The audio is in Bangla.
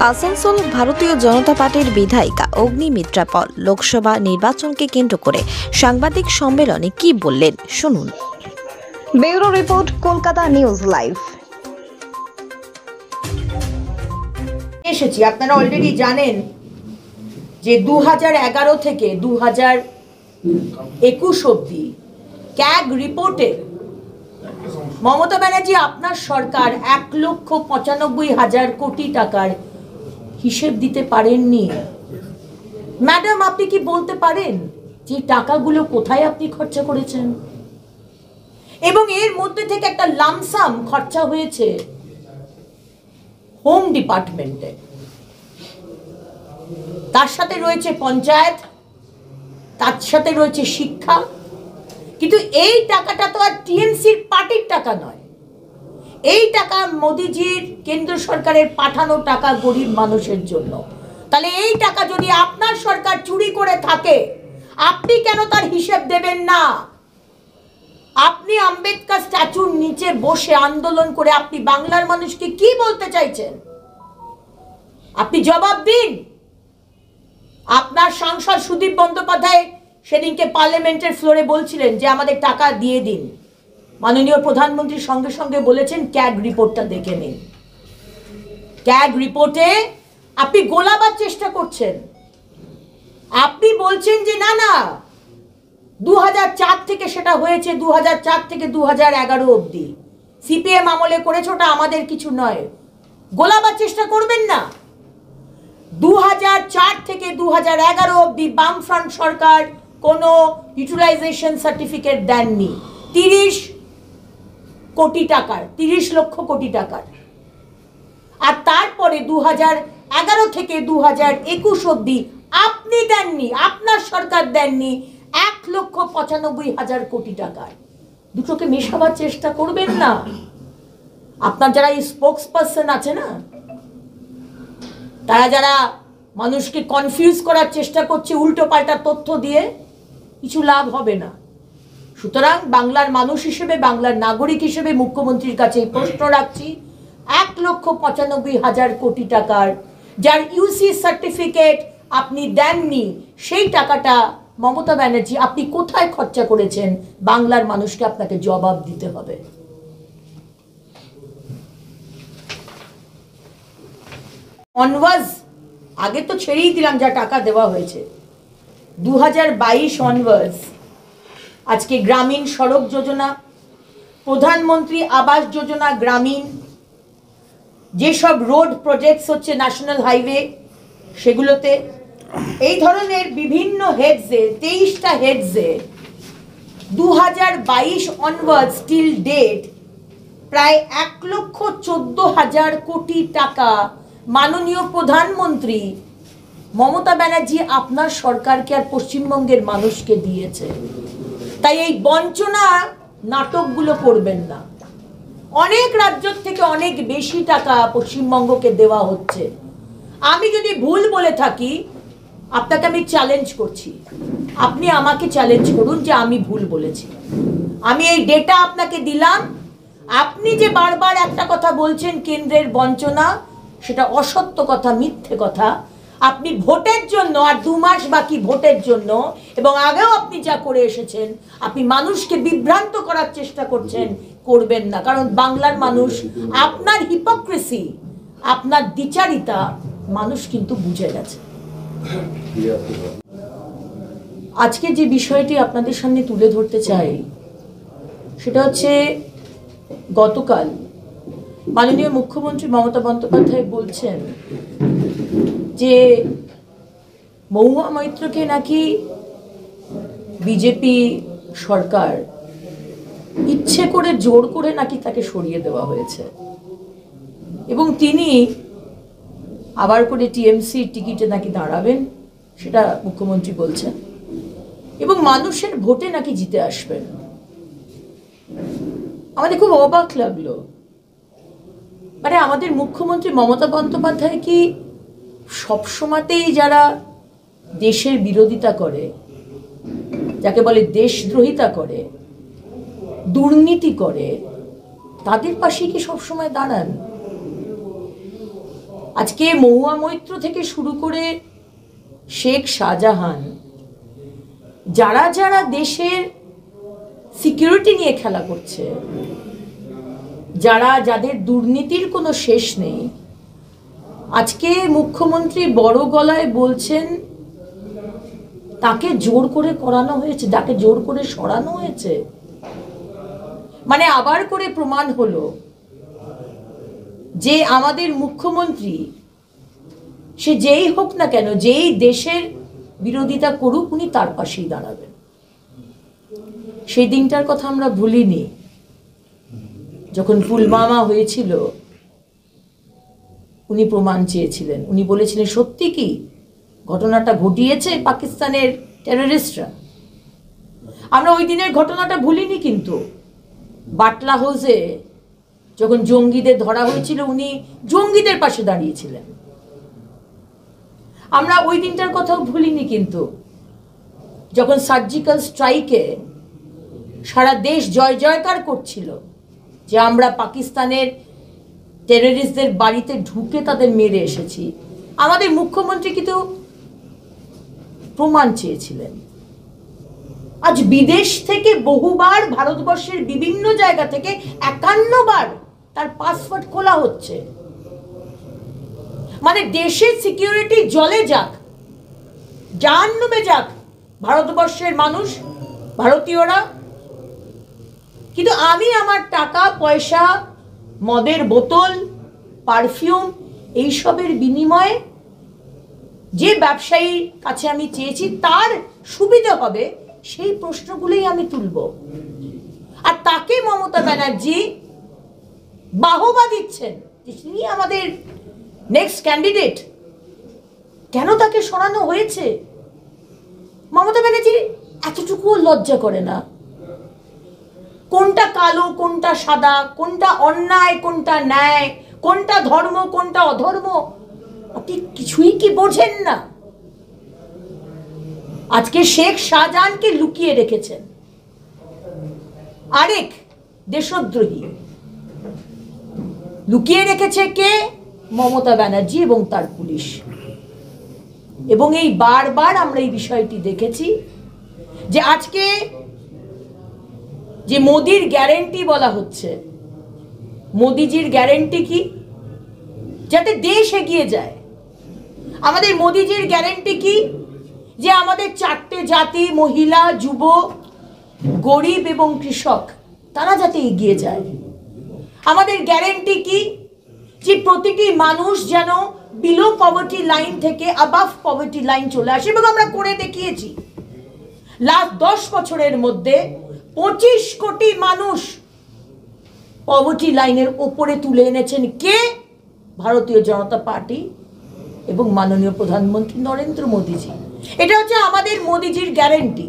আসানসোল ভারতীয় জনতা পার্টির বিধায়িকা অগ্নিমিত্রা পল লোকসভা নির্বাচনকে কেন্দ্র করে সাংবাদিক সম্মেলনে কি বললেন শুনুন। Bureau report, Kolkata news live. এসেছি, আপনারা অলরেডি জানেন যে 2011 থেকে 2021 অবধি ক্যাগ রিপোর্টে মমতা ব্যানার্জি আপনার সরকার 1,95,000 কোটি টাকার হিসেব দিতে পারেননি। ম্যাডাম, আপনি কি বলতে পারেন যে টাকাগুলো কোথায় আপনি খরচা করেছেন? এবং এর মধ্যে থেকে একটা লামসাম খরচা হয়েছে হোম ডিপার্টমেন্টে, তার সাথে রয়েছে পঞ্চায়েত, তার সাথে রয়েছে শিক্ষা। কিন্তু এই টাকাটা তো আর টিএমসির পার্টির টাকা নয়, এই টাকা মোদিজির কেন্দ্র সরকারের পাঠানো টাকা গরিব মানুষের জন্য। তাহলে এই টাকা যদি আপনার সরকার চুরি করে থাকে, আপনি কেন তার হিসেব দেবেন না? আপনি আম্বেদকর স্ট্যাচুর নিচে বসে আন্দোলন করে আপনি বাংলার মানুষকে কি বলতে চাইছেন? আপনি জবাব দিন। আপনার সাংসদ সুদীপ বন্দ্যোপাধ্যায় সেদিনকে পার্লামেন্টের ফ্লোরে বলছিলেন যে আমাদের টাকা দিয়ে দিন। মাননীয় প্রধানমন্ত্রীর সঙ্গে সঙ্গে বলেছেন ক্যাগ রিপোর্টটা দেখে নিন। ক্যাগ রিপোর্টে আপনি গোলাবার চেষ্টা করছেন। আপনি বলছেন যে না না, 2004 থেকে সেটা হয়েছে, 2004 থেকে 2011 অবধি সিপিএম আমলে করেছে, ওটা আমাদের কিছু নয়। গোলাবার চেষ্টা করবেন না। 2004 থেকে 2011 অবধি বামফ্রন্ট সরকার কোনো ইউটিলাইজেশন সার্টিফিকেট দেননি 30 কোটি টাকার, 30 লক্ষ কোটি টাকার। আর তারপরে 2011 থেকে 2021 অবধি আপনি দেননি, আপনার সরকার দেননি 1,95,000 কোটি টাকার। দুটোকে মেশাবার চেষ্টা করবেন না। আপনার যারা এই স্পোক্স পার্সন আছে না, তারা যারা মানুষকে কনফিউজ করার চেষ্টা করছে উল্টো পাল্টা তথ্য দিয়ে, কিছু লাভ হবে না। সুতরাং বাংলার মানুষ হিসেবে, বাংলার নাগরিক হিসেবে মুখ্যমন্ত্রীর কাছে এই প্রশ্ন রাখছি, 1,95,000 কোটি টাকার যার ইউসি সার্টিফিকেট আপনি দেননি, সেই টাকাটা মমতা ব্যানার্জি আপনি কোথায় খরচা করেছেন? বাংলার মানুষকে আপনাকে জবাব দিতে হবে। অনওয়ার্ডস আগে তো ছেড়েই দিলাম যা টাকা দেওয়া হয়েছে, 2022 অনওয়ার্ডস আজকে গ্রামীণ সড়ক যোজনা, প্রধানমন্ত্রী আবাস যোজনা গ্রামীণ, যেসব রোড প্রজেক্টস হচ্ছে ন্যাশনাল হাইওয়ে, সেগুলোতে এই ধরনের বিভিন্ন হেডসে, 23টা হেডসে 2022 অনওয়ার্ডস টিল ডেট প্রায় 1,14,000 কোটি টাকা মাননীয় প্রধানমন্ত্রী মমতা ব্যানার্জি আপনার সরকারকে আর পশ্চিমবঙ্গের মানুষকে দিয়েছে। তাই এই বঞ্চনা নাটকগুলো করবেন না। অনেক রাজ্য থেকে অনেক বেশি টাকা পশ্চিমবঙ্গকে দেওয়া হচ্ছে। আমি যদি ভুল বলে থাকি, আপনাকে আমি চ্যালেঞ্জ করছি, আপনি আমাকে চ্যালেঞ্জ করুন যে আমি ভুল বলেছি। আমি এই ডেটা আপনাকে দিলাম। আপনি যে বারবার একটা কথা বলছেন কেন্দ্রের বঞ্চনা, সেটা অসত্য কথা, মিথ্যে কথা। আপনি ভোটের জন্য আর 2 মাস বাকি ভোটের জন্য, এবং আগেও আপনি যা করে এসেছেন, আপনি মানুষকে বিভ্রান্ত করার চেষ্টা করছেন, করবেন না। কারণ বাংলার মানুষ আপনার হিপোক্রেসি, আপনার দ্বিচারিতা মানুষ কিন্তু বুঝে গেছে। আজকে যে বিষয়টি আপনাদের সামনে তুলে ধরতে চাই, সেটা হচ্ছে গতকাল মাননীয় মুখ্যমন্ত্রী মমতা বন্দ্যোপাধ্যায় বলছেন যে মহুয়া মৈত্রকে নাকি বিজেপি সরকার ইচ্ছে করে জোর করে নাকি তাকে সরিয়ে দেওয়া হয়েছে, এবং তিনি আবার করে টিএমসি টিকিটে নাকি দাঁড়াবেন, সেটা মুখ্যমন্ত্রী বলছেন, এবং মানুষের ভোটে নাকি জিতে আসবেন। আমাদের খুব অবাক লাগলো। মানে আমাদের মুখ্যমন্ত্রী মমতা বন্দ্যোপাধ্যায় কি সবসময়তেই যারা দেশের বিরোধিতা করে, যাকে বলে দেশদ্রোহিতা করে, দুর্নীতি করে, তাদের পাশে কি সবসময় দাঁড়ান? আজকে মহুয়া মৈত্র থেকে শুরু করে শেখ শাহজাহান, যারা যারা দেশের সিকিউরিটি নিয়ে খেলা করছে, যাদের দুর্নীতির কোনো শেষ নেই, আজকে মুখ্যমন্ত্রী বড় গলায় বলছেন তাকে জোর করে করানো হয়েছে, তাকে জোর করে সরানো হয়েছে। মানে আবার করে প্রমাণ হলো যে আমাদের মুখ্যমন্ত্রী, সে যেই হোক না কেন, যেই দেশের বিরোধিতা করুক, উনি তার পাশেই দাঁড়াবেন। সেই দিনটার কথা আমরা ভুলিনি, যখন পুলওয়ামা হয়েছিল। উনি প্রমাণ চেয়েছিলেন, উনি বলেছিলেন সত্যি কি ঘটনাটা ঘটিয়েছে পাকিস্তানের টেররিস্টরা। আমরা ওই দিনের ঘটনাটা ভুলিনি, কিন্তু বাটলা হাউসে যখন জঙ্গিদের ধরা হয়েছিল, উনি জঙ্গিদের পাশে দাঁড়িয়েছিলেন। আমরা ওই দিনটার কথাও ভুলিনি, কিন্তু যখন সার্জিক্যাল স্ট্রাইকে সারা দেশ জয় জয়কার করছিল যে আমরা পাকিস্তানের টেররিস্টদের বাড়িতে ঢুকে তাদের মেরে এসেছি, আমাদের মুখ্যমন্ত্রী কিন্তু প্রমাণ চেয়েছিলেন। আজ বিদেশ থেকে বহুবার ভারতবর্ষের বিভিন্ন জায়গা থেকে 51 বার তার পাসপোর্ট খোলা হচ্ছে। মানে দেশের সিকিউরিটি জলে যাক, জাহান্নামে যাক ভারতবর্ষের মানুষ, ভারতীয়রা, কিন্তু আমি আমার টাকা পয়সা, মদের বোতল, পারফিউম, এইসবের বিনিময়ে যে ব্যবসায়ীর কাছে আমি চেয়েছি তার সুবিধা হবে, সেই প্রশ্নগুলোই আমি তুলব। আর তাকে মমতা ব্যানার্জি বাহবা দিচ্ছেন যে তিনি আমাদের নেক্সট ক্যান্ডিডেট। কেন তাকে সরানো হয়েছে? মমতা ব্যানার্জি এতটুকুও লজ্জা করে না? কোনটা কালো, কোনটা সাদা, কোনটা অন্যায়, কোনটা ন্যায়, কোনটা ধর্ম, কোনটা অধর্ম, আপনি কিছুই কি বোঝেন না? আজকে শেখ শাহজাহানকে লুকিয়ে রেখেছেন আরেক দেশদ্রোহী। লুকিয়ে রেখেছে কে? মমতা ব্যানার্জি এবং তার পুলিশ। এবং এই বারবার আমরা এই বিষয়টি দেখেছি যে আজকে যে মোদির গ্যারেন্টি বলা হচ্ছে, মোদিজির গ্যারেন্টি কি? যাতে দেশ এগিয়ে যায়। আমাদের মোদিজির গ্যারেন্টি কি? যে আমাদের 4টে জাতি, মহিলা, যুব, গরিব এবং কৃষক, তারা যাতে এগিয়ে যায়। আমাদের গ্যারেন্টি কি? যে প্রতিটি মানুষ যেন বিলো পভার্টি লাইন থেকে অ্যাবাভ পভার্টি লাইন চলে আসে। এবং আমরা করে দেখিয়েছি, লাস্ট 10 বছরের মধ্যে 25 কোটি মানুষ পভার্টি লাইনের ওপরে তুলে এনেছেন কে? ভারতীয় জনতা পার্টি এবং মাননীয় প্রধানমন্ত্রী নরেন্দ্র মোদীজি। এটা হচ্ছে আমাদের মোদীজির গ্যারেন্টি।